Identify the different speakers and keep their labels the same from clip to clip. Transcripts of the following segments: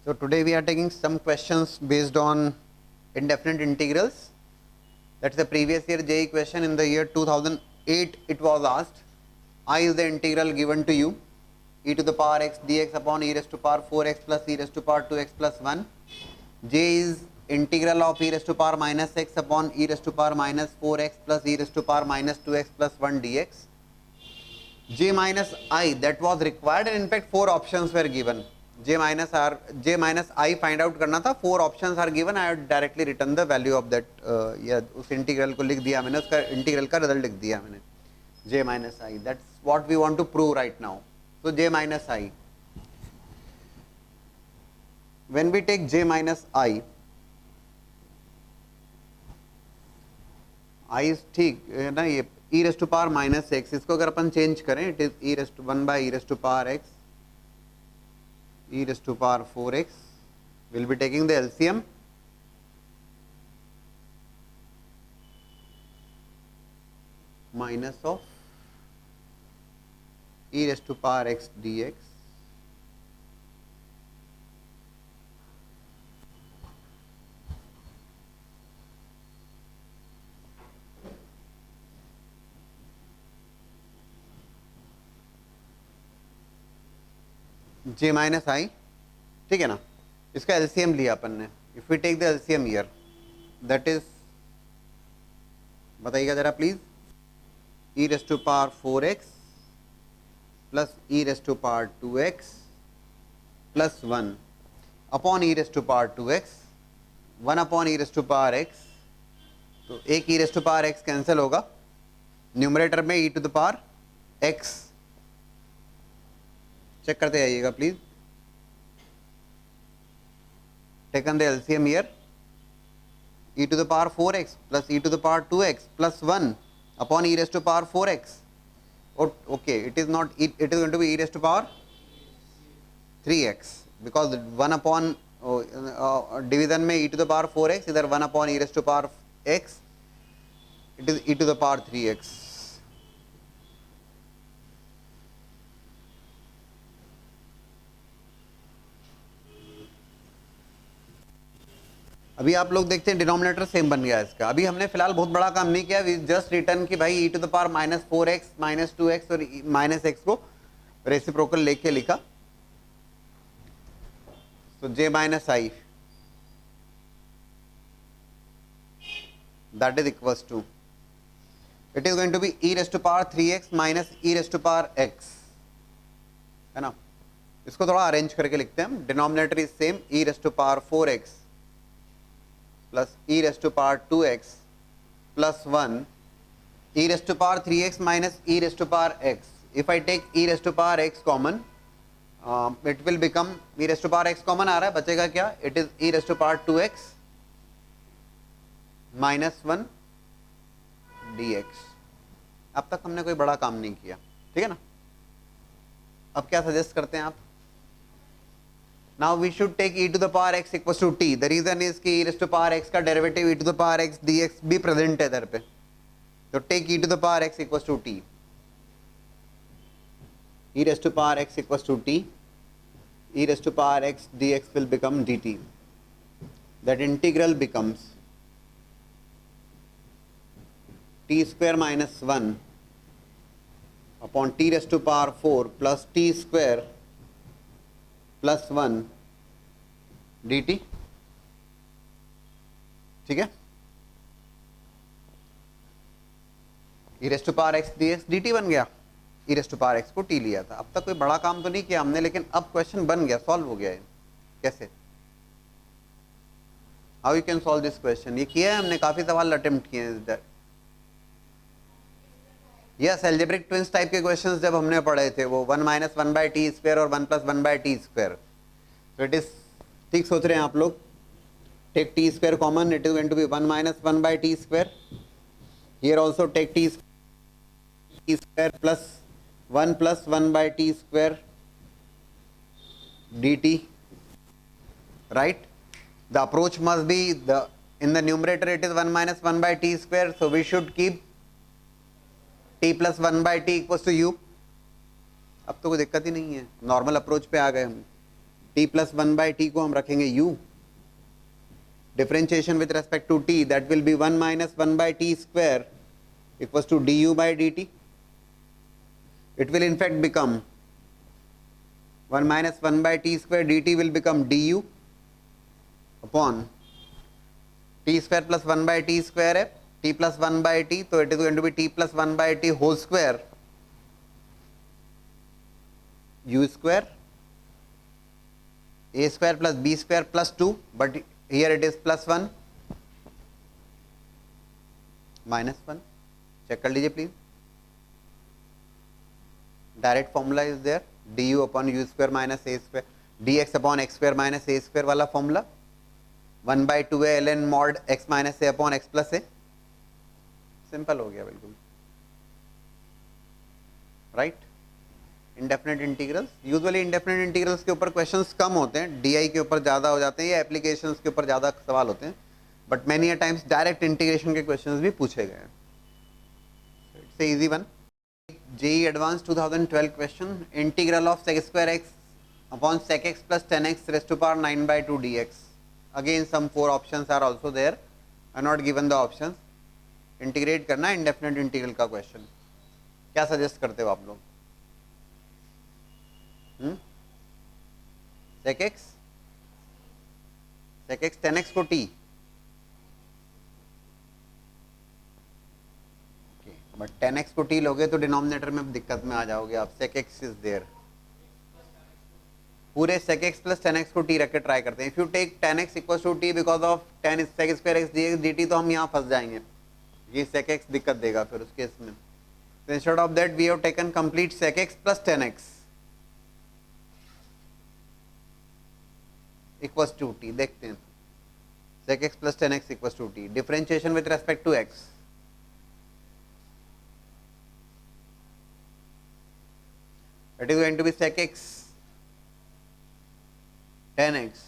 Speaker 1: So today we are taking some questions based on indefinite integrals. That's the previous year JEE question in the year 2008 it was asked. I is the integral given to you, e to the power x dx upon e raised to power 4x plus e raised to power 2x plus 1. J is integral of e raised to power minus x upon e raised to power minus 4x plus e raised to power minus 2x plus 1 dx. J minus I, that was required, and in fact 4 options were given. J minus I find out करना था, 4 options are given. I have directly written the value of that. उस integral को लिख दिया मैंने, उसका integral का result लिख दिया मैंने. J minus I, that's what we want to prove right now. So J minus I, when we take J minus I is ठीक है ना, ये e raised to power minus x, इसको अगर अपन चेंज करें, it is e raised to 1 by e raised to power x, e raised to power 4x. We'll be taking the LCM. Minus of e raised to power x dx j minus I, ठीक है ना. इसका LCM लिया अपन ने. If we take the LCM here, that is, बताइएगा जरा please, e raised to power 4x plus e raised to power 2x plus 1 upon e raised to power 2x, 1 upon e raised to power x. तो एक e raised to power x cancel होगा, numerator में e to the power x. Check करते जाइएगा please. Taken the LCM here, e to the power 4x plus e to the power 2x plus 1 upon e raised to power 4x. Okay, it is not, it is going to be e raised to power 3x, because 1 upon division में e to the power 4x, इधर 1 upon e raised to power x, it is e to the power 3x. अभी आप लोग देखते हैं denominator same बन गया इसका. अभी हमने फिलहाल बहुत बड़ा काम नहीं किया, वी जस्ट रिटर्न कि भाई e to the power minus 4x minus 2x और माइनस x को रेसिप्रोकल लेके लिखा. So j minus I, that is equals to, it is going to be e raise to power 3x minus e raise to power x, है ना. इसको थोड़ा arrange करके लिखते हैं हम. Denominator is same, e raise to power 4x plus e raised to power 2x plus 1 e raised to power 3x minus e raised to power x. If I take e raised to power x common, it will become e raised to power x common आ रहा है, बचेगा क्या, it is e raised to power 2x minus 1 dx. अब तक हमने कोई बड़ा काम नहीं किया, ठीक है ना. अब क्या सजेस्ट करते हैं आप? Now we should take e to the power x equals to t. The reason is कि e raised to power x का derivative e to the power x dx भी प्रेजेंट है इधर पे. तो take e to the power x equals to t. e raised to power x equals to t. e raised to power x dx will become dt. That integral becomes t square minus 1 upon t raised to power 4 plus t square plus 1 dt. ठीक है, e raised to power x dx dt बन गया. e raised to power x को t लिया था. अब तक कोई बड़ा काम तो नहीं किया हमने, लेकिन अब क्वेश्चन बन गया, सॉल्व हो गया है. कैसे, how you can solve this question? ये किया है हमने, काफी सवाल अटेम्प्ट किए हैं इधर. यस, एल्जेब्रिक ट्विंस टाइप के क्वेश्चंस जब हमने पढ़े थे, वो 1 माइनस 1 बाई टी स्क्वायर और 1 प्लस 1 बाई टी स्क्वायर. तो इट इज, ठीक सोच रहे हैं आप लोग. Take t square common, it is going to be 1 minus 1 by t square. Here also take t square plus 1 plus 1 by t square d t. Right, the approach must be the, in the numerator it is 1 minus 1 by t square, so we should keep t plus 1 by t equals to u. अब तो कोई दिक्कत ही नहीं है, normal approach पे आ गए हम. t plus 1 by t को हम रखेंगे u, differentiation with respect to t, that will be 1 minus 1 by t square equals to du by dt. It will in fact become 1 minus 1 by t square dt will become du upon t square plus 1 by t square है, t plus 1 by t, तो it is going to be t plus 1 by t whole square u square a square plus b square plus 2, but here it is plus 1 minus 1. Check कर लीजिए please. Direct formula is there, du upon u square minus a square, dx upon x square minus a square वाला formula. 1 by 2 है ln mod x minus a upon x plus a. Simple हो गया बिल्कुल, right. Indefinite integrals, usually indefinite integrals के ऊपर questions कम होते हैं, DI के ऊपर ज़्यादा हो जाते हैं या एप्लीकेशंस के ऊपर ज़्यादा सवाल होते हैं, but many a times direct integration के क्वेश्चंस भी पूछे गए हैं. It's a easy one. JEE advance 2012 question, integral of sec square x upon sec x plus 10x raised to power 9 by 2 dx. Again some 4 options are also there. I am not given the options. Integrate करना है indefinite integral का question. क्या suggest करते हो आप लोग? sec x 10x को t, but 10x को t लोगे तो डिनोमिनेटर में दिक्कत में आ जाओगे आप. sec x इज देयर, पूरे sec x प्लस 10x को t रख के ट्राई करते हैं. If you take 10x equal to t because of 10 sec square x dx dt, तो हम यहाँ फंस जाएंगे, ये sec x दिक्कत देगा फिर उस केस में. तो instead of that we have taken complete sec x plus 10x equals to t. देखते हैं sec x plus 10x equals to t, differentiation with respect to x. It is going to be sec x 10x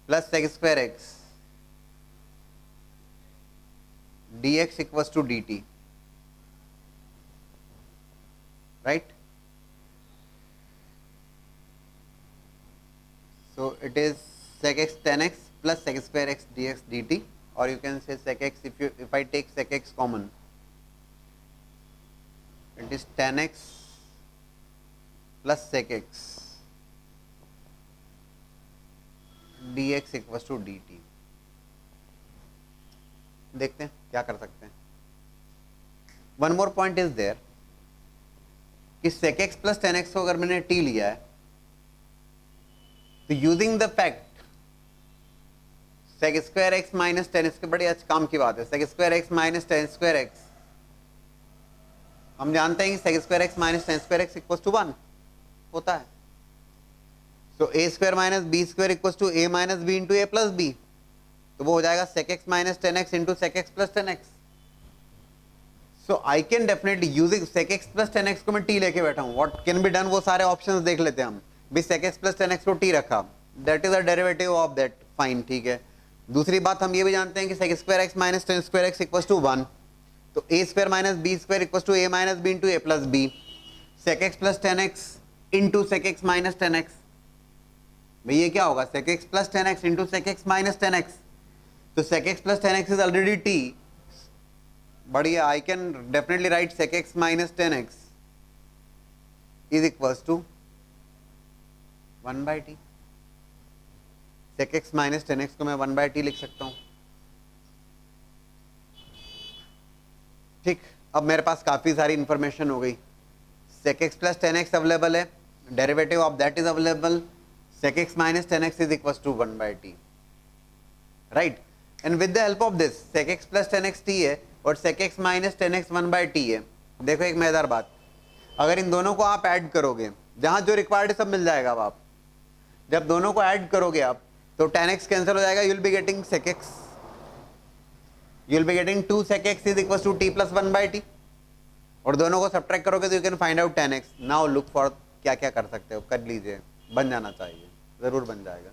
Speaker 1: plus sec square x dx equals to dt, right? So it is sec x 10x plus sec square x dx dt, or you can say sec x, if I take sec x common, it is 10x plus sec x dx equals to dt. देखते हैं क्या कर सकते हैं. One more point is there कि sec x plus 10x को अगर मैंने t लिया है, तो using the fact sec square x minus 10, इसके बड़े अच्छे काम की बात है, sec square x minus 10 square x, हम जानते हैं कि sec square x minus 10 square x equals to 1 होता है. So a square minus b square equals to a minus b into a plus B, तो वो हो जाएगा sec x minus 10x into sec x plus 10x. So I can definitely using sec x plus 10x को मैं t लेके बैठा हूँ, what can be done, वो सारे ऑप्शंस देख लेते हैं हम. भी sec x प्लस 10x को t रखा, that is a derivative of that, fine, ठीक है. दूसरी बात हम ये भी जानते हैं कि sec square x minus 10 square x equals to 1, तो a square minus b square equals to a minus b into a plus b. sec x plus 10x into sec x minus 10x, भाई ये क्या होगा, sec x plus 10x into sec x minus 10x, तो sec x plus 10x is already t. बढ़िया, I can definitely write sec x minus 10x is equals to 1 by t. sec x minus 10x को मैं 1 by t लिख सकता हूँ. ठीक, अब मेरे पास काफी सारी इंफॉर्मेशन हो गई. sec x plus 10x available है, derivative of that is available, sec x minus 10x is equals to 1 by t, right? And with the help of this sec x plus 10x t है और sec x minus 10x 1 by t है. देखो एक मजेदार बात, अगर इन दोनों को आप ऐड करोगे, जहां जो रिक्वायर्ड है सब मिल जाएगा. अब आप जब दोनों को ऐड करोगे आप, तो 10x कैंसिल हो जाएगा, you will be getting sec x, you will be getting 2 sec x is equals to t plus 1 by t, और दोनों को सब्ट्रैक्ट करोगे तो you can find out 10x. Now look for, क्या क्या कर सकते हो, कर लीजिए, बन जाना चाहिए, जरूर बन जाएगा.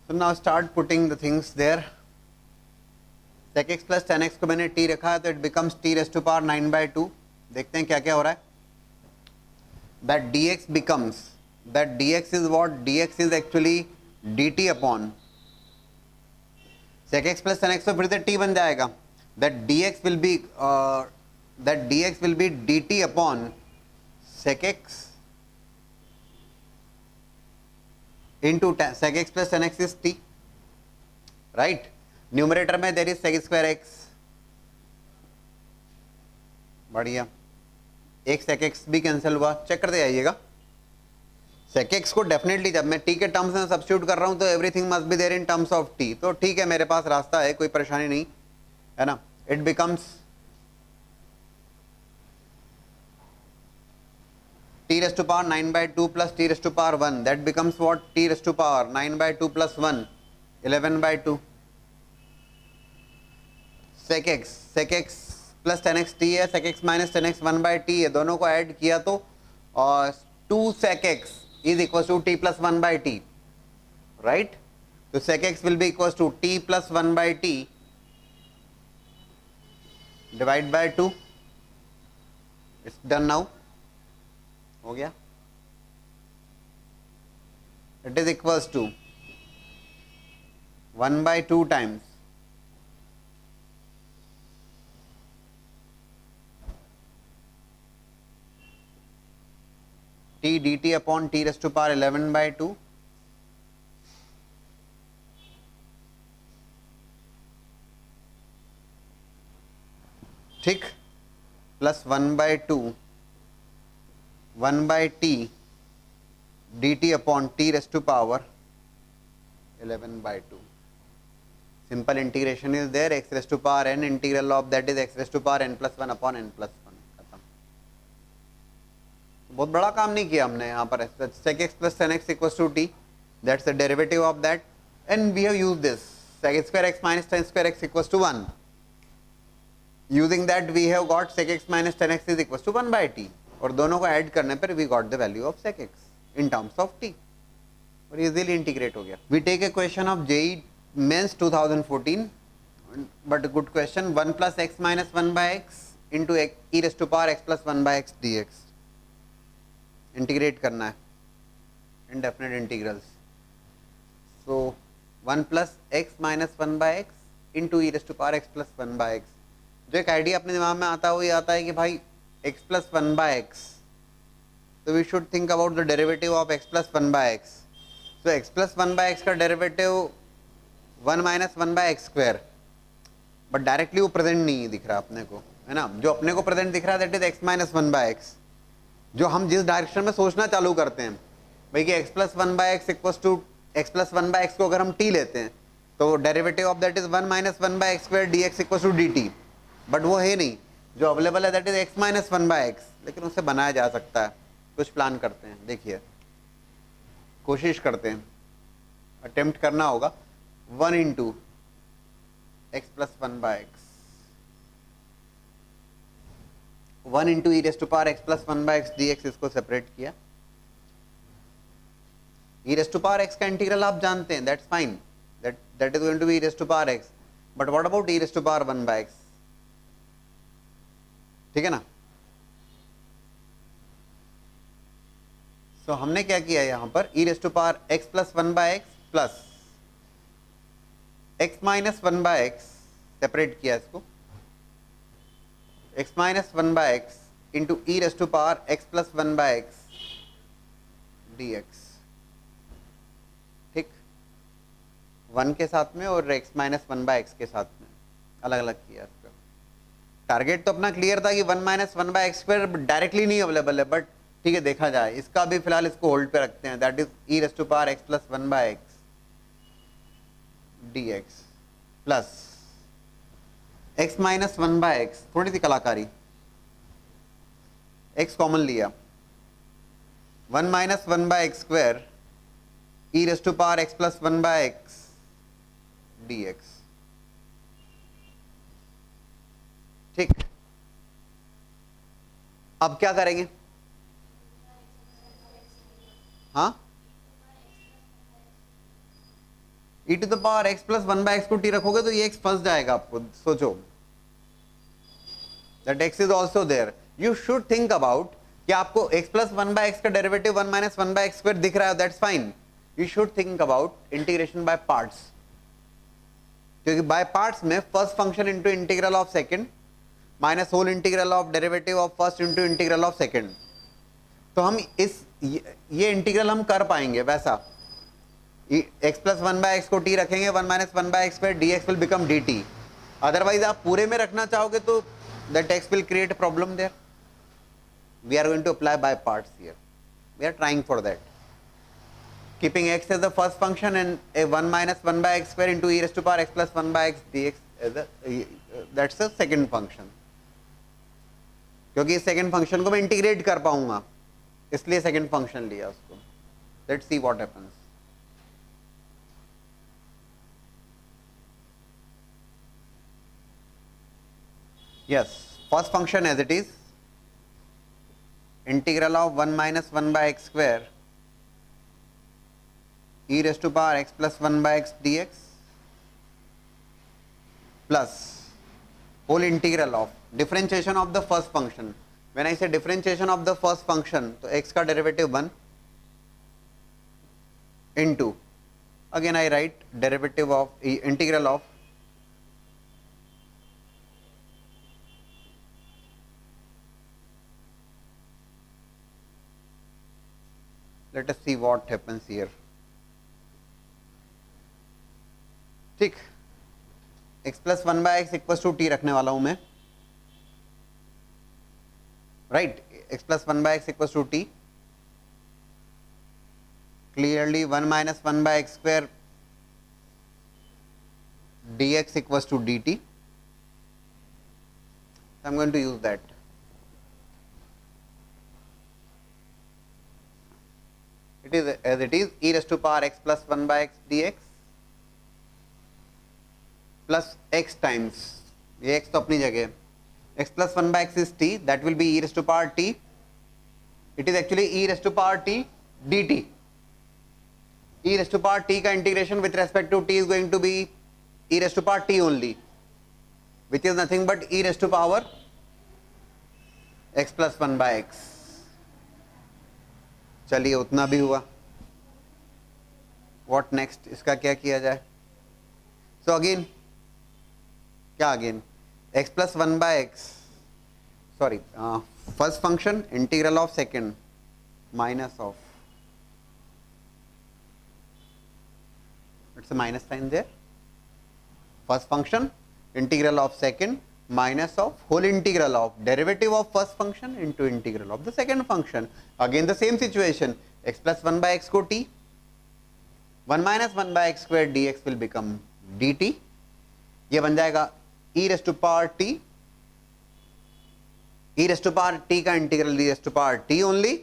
Speaker 1: So now start putting the things there. sec x plus 10x को मैंने t रखा है, तो it becomes t raised to power 9 by 2. देखते हैं क्या क्या हो रहा है. That dx becomes that dx is what? Dx is actually dt upon sec x plus tan x, तो फिर से t बन जाएगा. That dx will be dt upon sec x into sec x plus tan x is t, right? Numerator में there is sec square x. बढ़िया. एक sec x भी cancel हुआ. चेक करते जाइएगा. sec x को डेफिनेटली जब मैं t के टर्म्स में सब्स्टिट्यूट कर रहा हूं तो everything must be there in terms of t. तो ठीक है, मेरे पास रास्ता है, कोई परेशानी नहीं है ना. It becomes t raised to power 9 by 2 plus t raised to power 1. That becomes what? T raised to power 9 by 2 plus 1, 11 by 2. sec x plus tan x t है, sec x minus tan x 1 by t है. दोनों को add किया तो 2 sec x is equals to t plus 1 by t, right? तो sec x will be equals to t plus 1 by t divide by 2. It's done now. हो गया. It is equals to 1 by 2 times t dt upon t raised to power 11 by 2 ठीक, plus 1 by 2 1 by t dt upon t raised to power 11 by 2. Simple integration is there. X raised to power n, integral of that is x raised to power n plus 1 upon n plus 1. खत्म. बहुत बड़ा काम नहीं किया हमने यहाँ पर. sec x plus tan x equals to t, that's the derivative of that, and we have used this sec square x minus tan square x equals to 1. Using that we have got sec x minus tan x is equals to 1 by t, और दोनों को add करने पर we got the value of sec x in terms of t, और easily integrate हो गया. We take a question of JEE Mains 2014, but good question. 1 plus x minus 1 by x into e raised to power x plus 1 by x dx. Integrate करना है, indefinite integrals. So 1 plus x minus 1 by x into e raised to power x plus 1 by x. जो एक idea अपने दिमाग में आता है वो ये आता है कि भाई x plus 1 by x, so we should think about the derivative of x plus 1 by x. So x plus 1 by x का derivative 1 minus 1 by x square, but directly वो प्रेजेंट नहीं दिख रहा अपने को, है ना. जो अपने को प्रेजेंट दिख रहा है that is x minus 1 by x. जो हम जिस डायरेक्शन में सोचना चालू करते हैं भाई कि x plus 1 by x equals to x plus 1 by x को अगर हम t लेते हैं तो derivative of that is 1 minus 1 by x square dx equals to dt, but वो है नहीं. जो अवेलेबल है that is x minus 1 by x, लेकिन उससे बनाया जा सकता है. कुछ प्लान करते हैं, देखिए कोशिश करते हैं, अटेम्प्ट करना होगा. 1 into x plus 1 by x, 1 into e raised to power x plus 1 by x dx, इसको सेपरेट किया. e raised to power x का इंटीग्रल आप जानते हैं, that's fine, that is going to be e raised to power x, but what about e raised to power 1 by x? ठीक है ना. so हमने क्या किया यहाँ पर, e raised to power x plus 1 by x plus x minus 1 by x, separate किया इसको, x minus 1 by x into e raised to power x plus 1 by x dx. ठीक, 1 के साथ में और x minus 1 by x के साथ में अलग अलग किया इसका. टारगेट तो अपना क्लियर था कि 1 minus 1 by x square directly नहीं अवेलेबल है, बट ठीक है देखा जाए. इसका भी फिलहाल इसको होल्ड पे रखते हैं, that is e raised to power x plus 1 by x dx plus x minus 1 by x, थोड़ी सी कलाकारी, x कॉमन लिया, 1 minus 1 by x square e raised to power x plus 1 by x dx. ठीक, अब क्या करेंगे. हाँ, e to the power x plus 1 by x को t रखोगे तो ये x फंस जाएगा आपको. सोचो that x is also there. You should think about क्या आपको x plus one by x का derivative one minus one by x square दिख रहा है? That's fine. You should think about integration by parts, क्योंकि बाय पार्ट्स में first function into integral of second minus whole integral of derivative of first into integral of second. तो हम ये integral हम कर पाएंगे वैसा. x plus one by x को t रखेंगे, one minus one by x square d x will become d t. Otherwise आप पूरे में रखना चाहोगे तो that x will create problem there. We are going to apply by parts here. We are trying for that. Keeping x as the first function and a 1 minus 1 by x square into e raised to power x plus 1 by x dx as that's the second function. क्योंकि इस second function को मैं integrate कर पाऊंगा, इसलिए second function लिया उसको. Let's see what happens. Yes, first function as it is. Integral of 1 minus 1 by x square e raised to power x plus 1 by x dx plus whole integral of differentiation of the first function. When I say differentiation of the first function, तो x का derivative 1 into, again I write derivative of integral of let us see what happens here. ठीक, x plus one by x equal to t रखने वाला हूं मैं, right. x plus one by x equal to t, clearly one minus one by x square d x equal to d t. I am going to use that. It is as it is e raised to power x plus 1 by x dx plus x times, ये x तो अपनी जगह, x plus 1 by x is t, that will be e raised to power t. It is actually e raised to power t dt. e raised to power t का integration with respect to t is going to be e raised to power t only, which is nothing but e raised to power x plus 1 by x. चलिए उतना भी हुआ. What next, इसका क्या किया जाए? So again क्या again x plus one by x, sorry first function integral of second minus of, it's a minus sign there, first function integral of second minus of whole integral of derivative of first function into integral of the second function. Again the same situation, x plus 1 by x को t, 1 minus 1 by x square dx will become dt. ये बन जाएगा e raised to power t, e raised to power t का integral e raised to power t only,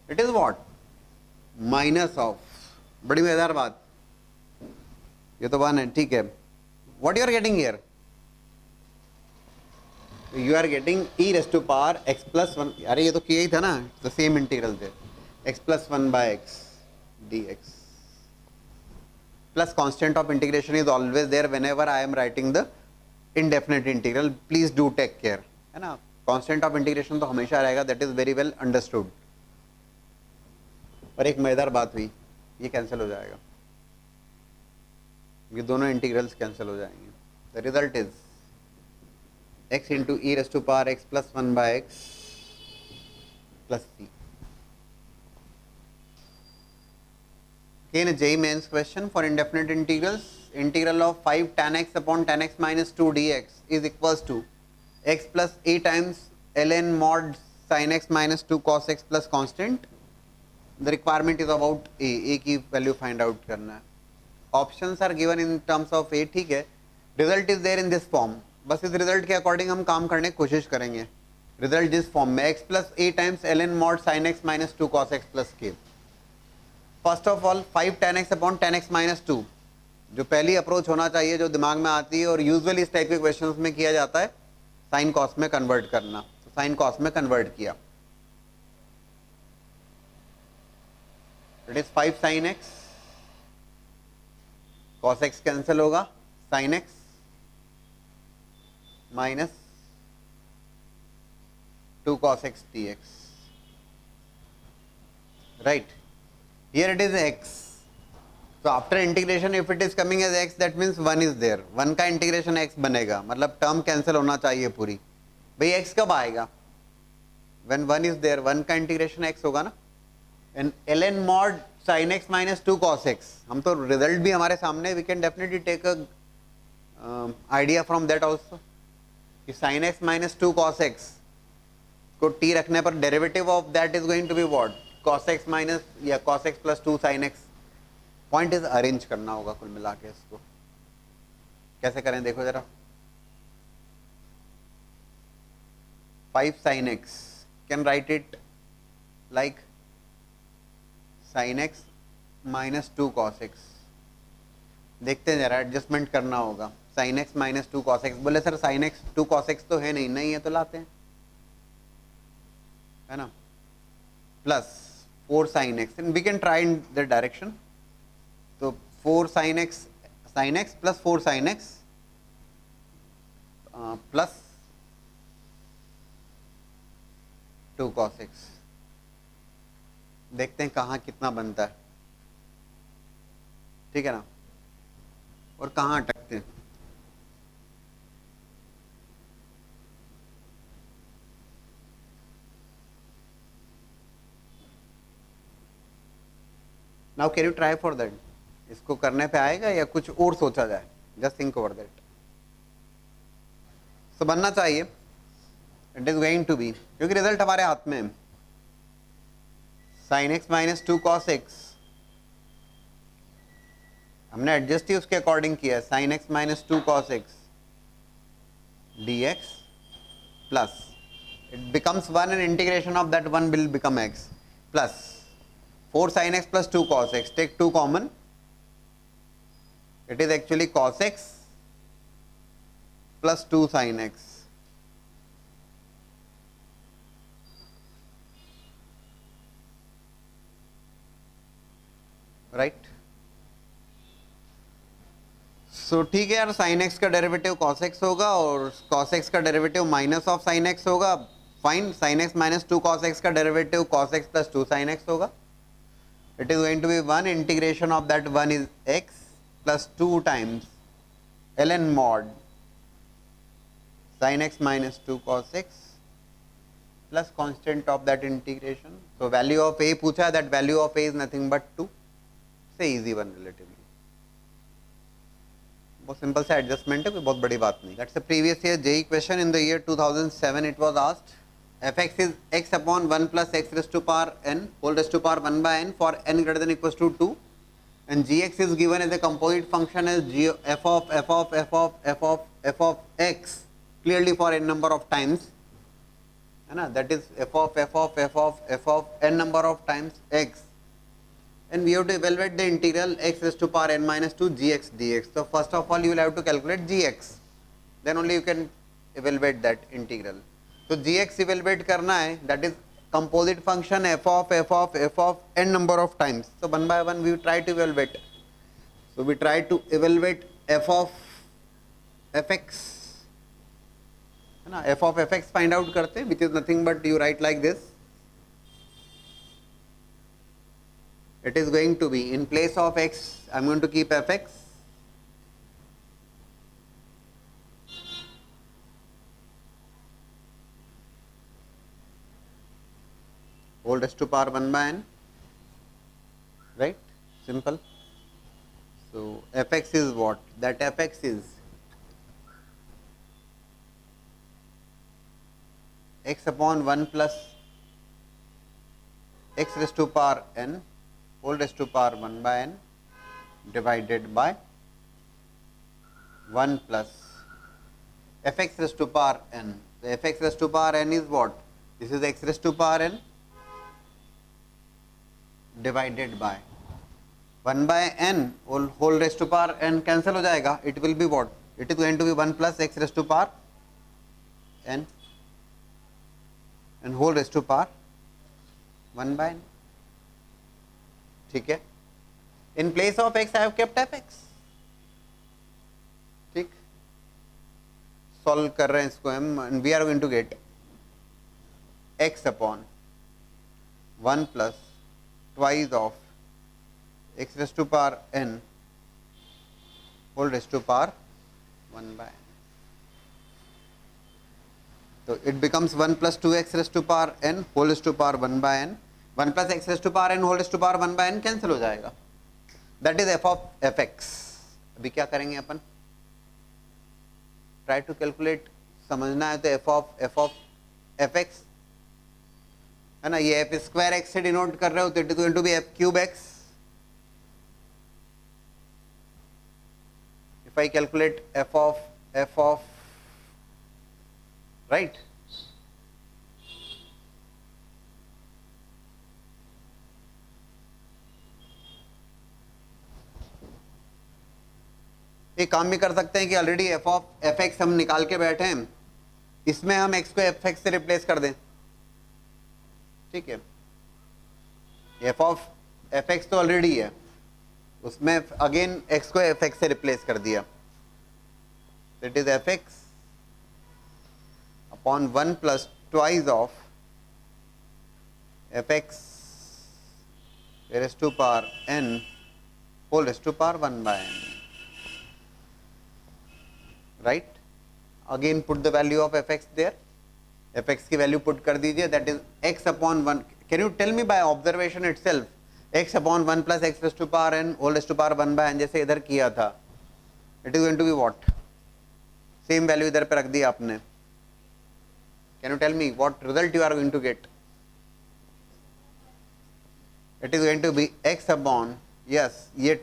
Speaker 1: it is what, minus of, बड़ी मजेदार बात, ये तो one है, ठीक है. What you are getting here? You are getting e raised to power x plus 1, अरे ये तो किया ही था ना, the same integral there, x plus 1 by x dx plus constant of integration is always there whenever I am writing the indefinite integral. Please do take care, है ना. constant of integration तो हमेशा रहेगा, that is very well understood. और एक मजेदार बात हुई, ये कैंसिल हो जाएगा, ये दोनों इंटीग्रल्स कैंसिल हो जाएंगे. The result is x into e raise to power x plus 1 by x plus c. Again a JEE mains question for indefinite integrals. Integral of 5 tan x upon tan x minus 2 dx is equals to x plus a times ln mod sin x minus 2 cos x plus constant. The requirement is about a की value find out करना है. Options are given in terms of A, ठीक है. Result is there in this form, बस इस result के according हम काम करने की कोशिश करेंगे. रिजल्ट दिस फॉर्म में x plus A times L N mod sine x minus 2 cos x plus K. First of all 5 tan x upon tan x minus 2, जो पहली अप्रोच होना चाहिए जो दिमाग में आती है और यूजुअली इस टाइप के क्वेश्चंस में किया जाता है, साइन कॉस में कन्वर्ट करना. तो साइन कॉस में कन्वर्ट किया, it is 5 sine x, cos x cancel होगा, sin x minus 2 cos x dx. right? Here it is x. So after integration if it is coming as x, that means 1 is there. 1 का integration x बनेगा, मतलब term cancel होना चाहिए पूरी. भाई x कब आएगा? When 1 is there, 1 का इंटीग्रेशन x होगा ना. And ln mod sin x minus 2 cos x, हम तो रिजल्ट भी हमारे सामने, we can definitely take a idea from that also कि sin x minus 2 cos x को t रखने पर derivative of that is going to be what, cos x minus या cos x plus 2 sin x. Point is arrange करना होगा कुल मिला के. इसको कैसे करें देखो जरा. 5 sin x can write it like sin x minus 2 cos x. देखते हैं जरा, एडजस्टमेंट करना होगा. sin x minus 2 cos x, बोले sir sin x 2 cos x तो है नहीं, नहीं है तो लाते हैं, है ना. Plus 4 sin x, and we can try in the direction. तो 4 sin x plus 4 sin x plus 2 cos x. देखते हैं कहाँ कितना बनता है, ठीक है ना, और कहाँ अटकते हैं. Now can you try for that. इसको करने पे आएगा या कुछ और सोचा जाए? Just think over that. So बनना चाहिए. It is going to be, क्योंकि रिजल्ट हमारे हाथ में है. sin x minus 2 cos x हमने एडजस्ट ही उसके अकॉर्डिंग किया है. sin x minus 2 cos x dx plus it becomes 1 and integration of that 1 will become x plus 4 sin x plus 2 cos x. Take 2 common. It is actually cos x plus 2 sin x. Right? So ठीक है यार, sin x का derivative cos x होगा और cos x का derivative minus of sin x होगा. Fine. sin x minus 2 cos x का derivative cos x plus 2 sin x होगा. It is going to be 1 integration of that 1 is x plus 2 times ln mod sin x minus 2 cos x plus constant of that integration. So value of a पूछा, that value of a is nothing but 2. Say easy one relatively. बहुत simple सा adjustment है, कोई बहुत बड़ी बात नहीं. That's a previous year JEE question in the year 2007. It was asked fx is x upon 1 plus x raised to power n whole raised to power 1 by n for n greater than equals to 2, and gx is given as a composite function as f of x clearly for n number of times, है ना, that is f of n number of times x, and we have to evaluate the integral x raised to power n minus 2 gx dx. So first of all you will have to calculate gx, then only you can evaluate that integral. तो gx evaluate करना है, that is composite function f of n number of times. So one by one we try to evaluate. So we try to evaluate f of fx, है ना, f of fx find out करते हैं, which is nothing but you write like this. It is going to be in place of x I am going to keep fx whole raised to power 1 by n, right? Simple. So fx is what? That fx is x upon 1 plus x raised to power n whole raised to power 1 by n divided by 1 plus fx raised to power n. So fx raised to power n is what? This is x raised to power n divided by 1 by n whole raised to power n cancel हो जाएगा. It will be what? It is going to be 1 plus x raised to power n and whole raised to power 1 by n. ठीक है. In place of x I have kept fx. ठीक. Solve कर रहे हैं इसको हम, and we are going to get x upon 1 plus twice of x raised to power n whole raised to power 1 by n. So it becomes 1 plus 2x raised to power n whole raised to power 1 by n. 1 plus x raised to power n whole raised to power 1 by n cancel हो जाएगा. That is f of fx. अभी क्या करेंगे अपन? Try to calculate. समझना है तो f of fx है ना, ये f स्क्वायर x से डिनोट कर रहे हो तो it is going to be f cube x. If I calculate f of right, एक काम भी कर सकते हैं कि ऑलरेडी f of fx हम निकाल के बैठे हैं, इसमें हम x को fx से रिप्लेस कर दें. ठीक है, f of fx तो ऑलरेडी है, उसमें अगेन x को fx से रिप्लेस कर दिया. That is fx upon 1 plus twice of fx raised to power n whole raised to power 1 by n. Right? Again put the value of fx there. fx की value put कर दीजिए. That is x upon 1. Can you tell me by observation itself? x upon 1 plus x raised to power n whole raised to power 1 by n जैसे इधर किया था. It is going to be what? Same value इधर पे रख दिया आपने. Can you tell me what result you are going to get? It is going to be x upon, yes, here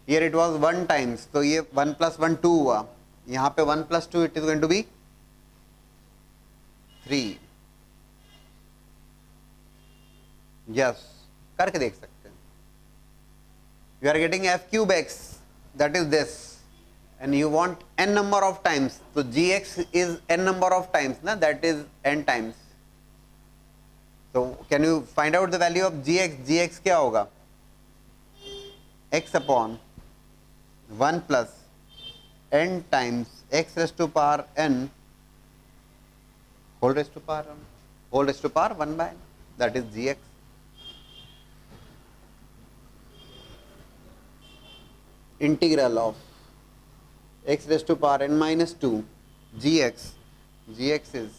Speaker 1: it was 1 times, तो ये 1 plus 1 2 हुआ. यहाँ पे 1 plus 2 it is going to be 3. Yes, करके देख सकते हैं. You are getting f cube x, that is this, and you want n number of times. So gx is n number of times, na? That is n times. So can you find out the value of gx? Gx क्या होगा? X upon 1 plus n times x raised to power n whole raised to power 1 by n. That is gx. Integral of x raised to power n minus 2 gx. Gx is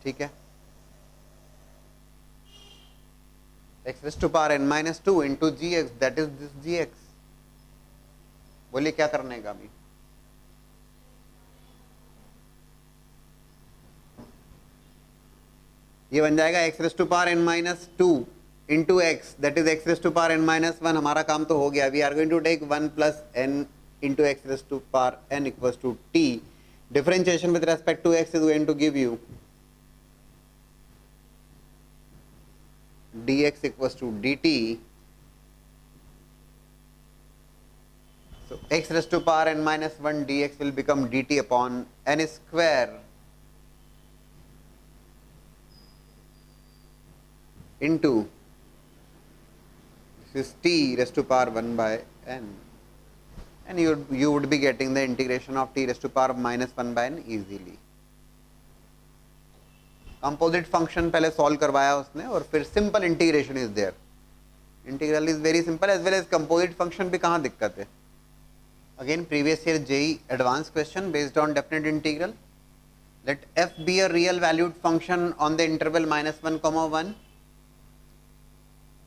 Speaker 1: ठीक है, x raised to power n minus 2 into gx, that is this gx. बोलिए क्या करने का अभी? ये बन जाएगा x raised to power n minus 2 into x, that is x raised to power n minus 1. हमारा काम तो हो गया. We are going to take 1 plus n into x raised to power n equals to t. Differentiation with respect to x is going to give you dx equals to dt. So x raised to power n minus 1 dx will become dt upon n square into this is t raised to power 1 by n, and you would be getting the integration of t raised to power minus 1 by n easily. Composite function पहले solve करवाया उसने और फिर simple integration is there. Integral is very simple as well as composite function भी कहाँ दिक्कत है. Again previous year JEE advance question based on definite integral. Let f be a real valued function on the interval minus 1 comma 1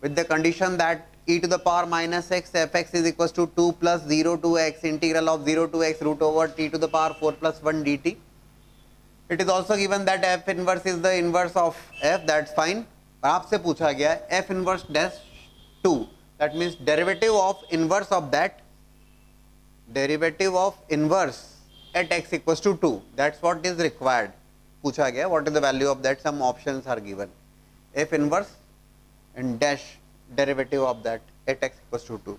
Speaker 1: with the condition that e to the power minus x fx is equals to 2 plus 0 to x integral of 0 to x root over t to the power 4 plus 1 dt. It is also given that f inverse is the inverse of f, that's fine. और आपसे पूछा गया है f inverse dash 2, that means derivative of inverse of that, derivative of inverse at x equals to 2, that's what is required. पूछा गया what is the value of that, some options are given, f inverse and dash derivative of that at x equals to 2.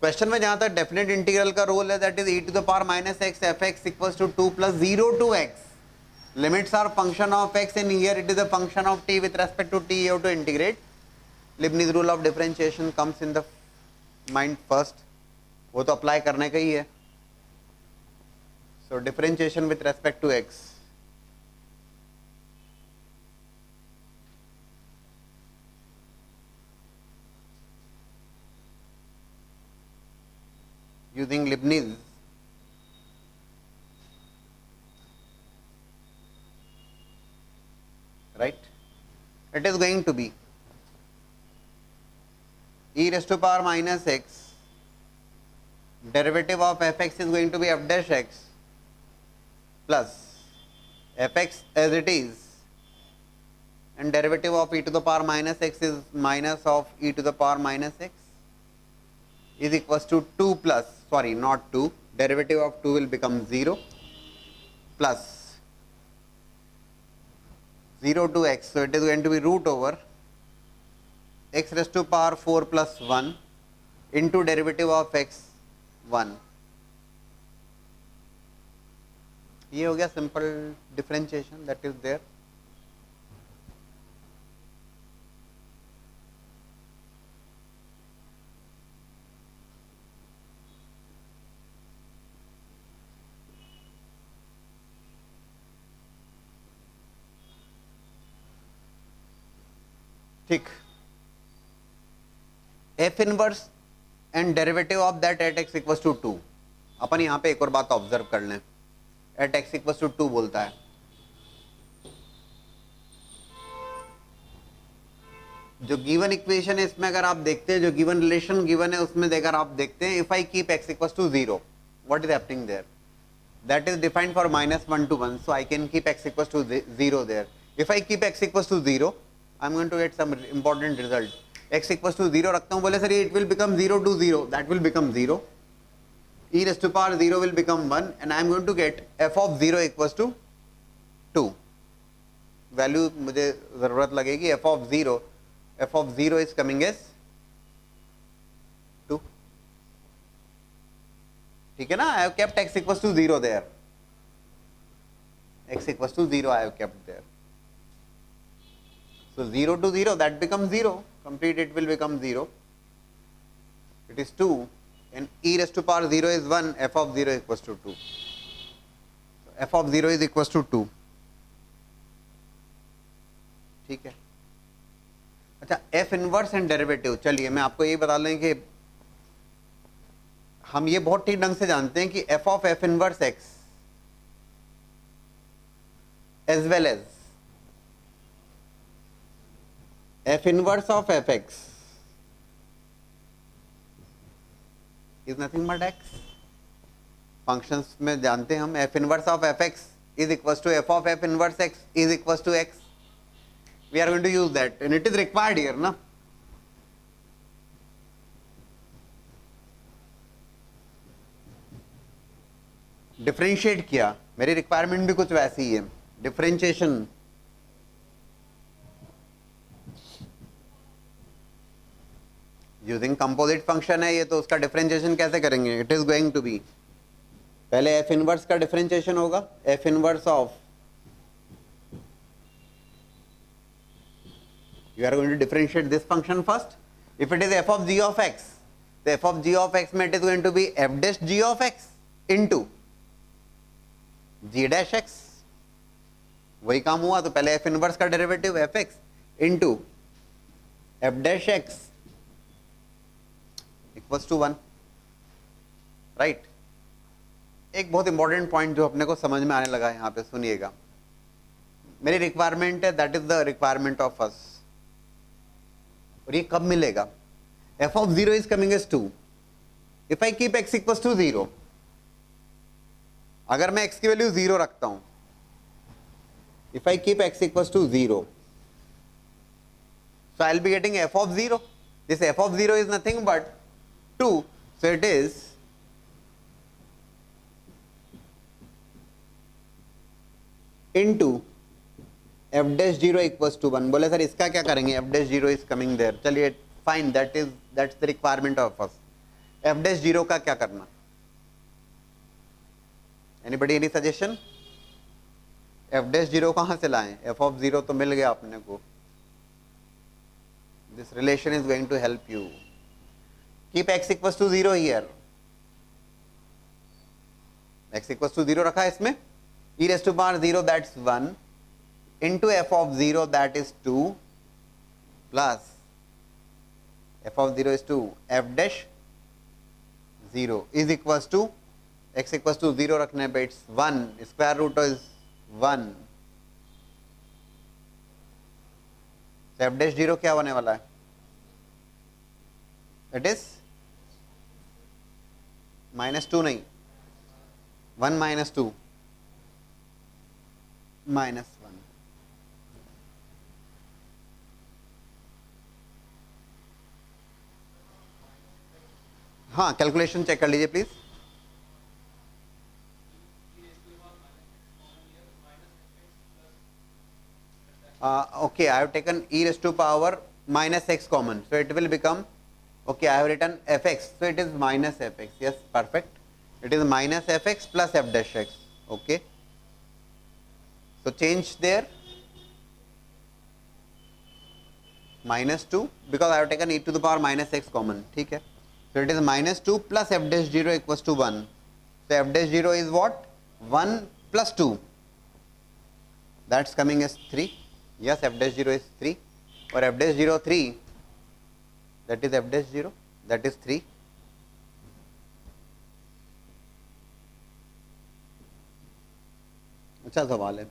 Speaker 1: Question में जहां तक definite integral का role है, that is e to the power minus x fx equals to 2 plus 0 to x. Limits are function of x and here it is a function of t with respect to t. You have to integrate. Leibniz rule of differentiation comes in the mind first, वो तो apply करने का ही है. So differentiation with respect to x. using Leibniz, right? It is going to be e raised to power minus x, derivative of fx is going to be f dash x plus fx as it is, and derivative of e to the power minus x is minus of e to the power minus x is equals to 2 plus, sorry not 2, derivative of 2 will become 0 plus 0 to x, so it is going to be root over x raised to power 4 plus 1 into derivative of x 1. ये हो गया simple differentiation that is there. ठीक. F inverse and derivative of that at x equals to 2. अपन यहां पे एक और बात ऑब्जर्व कर लें. एट एक्स इक्वल्स टू 2 बोलता है. जो गिवन इक्वेशन है इसमें अगर आप देखते हैं, जो गिवन रिलेशन गिवन है उसमें अगर आप देखते हैं, if I keep x equals to 0, what is happening there? That is defined for -1 to 1, so I can keep x equals to 0 there. If I keep x equals to 0, I'm going to get some important result. x equals to 0 रखता हूँ, बोले sir it will become 0 to 0, that will become 0. e raised to power 0 will become 1 and I am going to get f of 0 equals to 2. Value मुझे जरूरत लगेगी f of 0 is coming as 2. ठीक है ना? I have kept x equals to 0 there. x equals to 0 I have kept there. So 0 to 0, that becomes 0. Complete, it will become 0. It is 2 and e raised to power 0 is 1, f of 0 equals to 2. So f of 0 is equals to 2. ठीक है. अच्छा, f inverse and derivative, चलिए मैं आपको ये बता लें कि हम ये बहुत ठीक ढंग से जानते हैं कि f of f inverse x as well as f inverse of fx is nothing but x. Functions में जानते हैं हम f inverse of fx is equals to f of f inverse x is equals to x. We are going to use that and it is required here ना. Differentiate किया, मेरी requirement भी कुछ वैसी ही है. डिफरेंशिएशन यूजिंग कंपोजिट फंक्शन है ये, तो उसका डिफरेंशिएशन कैसे करेंगे? It is going to be, पहले एफ इनवर्स का डिफरेंशिएशन होगा. F inverse of, you are going to differentiate this function first. If it is F of G of x, तो F of G of x में it is going to be F dash G of x into G dash x. वही काम हुआ. तो पहले F inverse का derivative F x into F dash x equals to 1, right. एक बहुत important point जो अपने को समझ में आने लगा यहां पे, सुनिएगा. मेरी रिक्वायरमेंट है, that is the requirement of us. और ये कब मिलेगा? f of 0 is coming as 2. If I keep x equals to 0, अगर मैं x की वैल्यू 0 रखता हूं, if I keep x equals to 0, so I'll be getting f of 0. This f of 0 is nothing but 2, so it is into f dash 0 equals to 1. बोले sir इसका क्या करेंगे? f dash 0 is coming there. चलिए fine, that's the requirement of us. f dash 0 का क्या करना? Anybody any suggestion? f dash 0 कहाँ से लाएं? f of 0 तो मिल गया अपने को. This relation is going to help you. Keep x equal to 0 here, x equal to 0 रखा है इसमें, e raise to power 0 that's 1 into f of 0 that is 2 plus f of 0 is 2 f dash 0 is equals to x equals to 0 रखने पे it's 1, square root is 1, तो f dash 0 क्या होने वाला है, it is -2 नहीं, 1 minus 2 minus 1. हाँ calculation check कर लीजिए please. Okay, I have taken e raised to power minus x common, so it will become, okay, I have written fx, so it is minus fx. Yes, perfect. It is minus fx plus f dash x. Okay, so change there, -2 because I have taken e to the power minus x common. ठीक है, so it is -2 plus f dash 0 equals to 1. So f dash 0 is what, 1 plus 2, that's coming as 3. Yes, f dash 0 is 3, or f dash 0 3, that is f dash 0, that is 3. अच्छा सवाल है,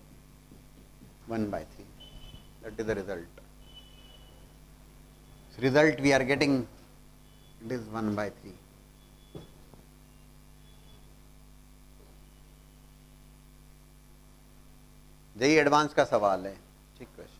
Speaker 1: 1/3, that is the result. Result we are getting, it is 1/3. JEE advance का सवाल है, ठीक question.